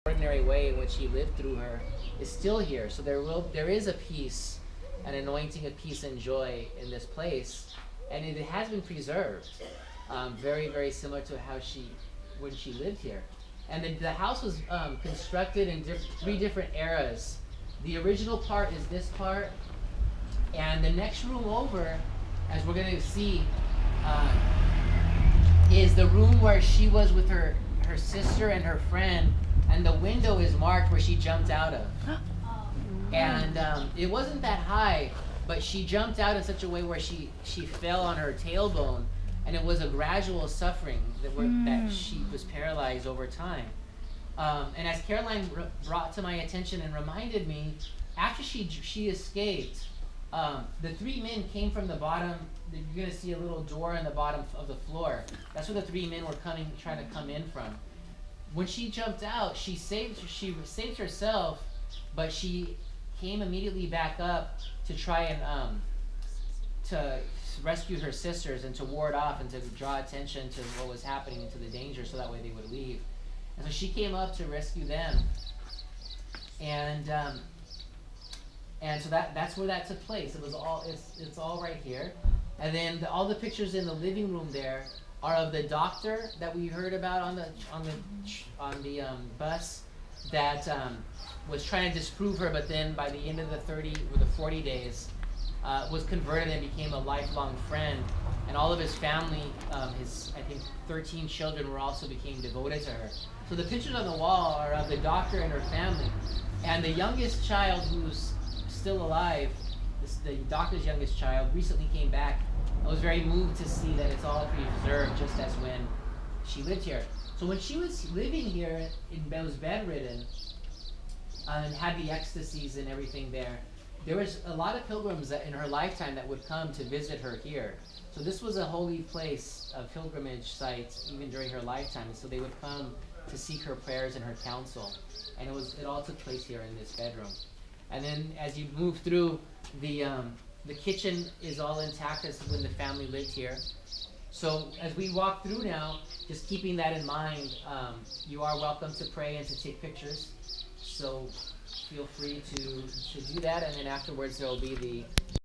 ordinary way in which he lived through her is still here. So there is a peace, an anointing of peace and joy in this place, and it has been preserved, very, very similar to how when she lived here. And the house was constructed in three different eras. The original part is this part, and the next room over, as we're going to see, is the room where she was with her sister and her friend, and the window is marked where she jumped out of. And it wasn't that high, but she jumped out in such a way where she fell on her tailbone, and it was a gradual suffering that she was paralyzed over time. And as Caroline brought to my attention and reminded me, after she escaped, the three men came from the bottom. You're going to see a little door in the bottom of the floor. That's where the three men were trying to come in from. When she jumped out, she saved herself, but she came immediately back up to try and to rescue her sisters and to ward off and to draw attention to what was happening and to the danger, so that way they would leave. And so she came up to rescue them, and so that's where that took place. It was it's all right here, and then all the pictures in the living room there are of the doctor that we heard about on the bus that was trying to disprove her, but then by the end of the 40 days, was converted and became a lifelong friend. And all of his family, his I think 13 children, became devoted to her. So the pictures on the wall are of the doctor and her family, and the youngest child, who's still alive, the doctor's youngest child, recently came back. I was very moved to see that it's all preserved, just as when she lived here. So when she was living here, was bedridden, and had the ecstasies and everything there was a lot of pilgrims that in her lifetime that would come to visit her here. So this was a holy place, a pilgrimage site, even during her lifetime. And so they would come to seek her prayers and her counsel. And it all took place here in this bedroom. And then as you move through, the kitchen is all intact as when the family lived here. So as we walk through now, just keeping that in mind, you are welcome to pray and to take pictures. So feel free to do that, and then afterwards there will be the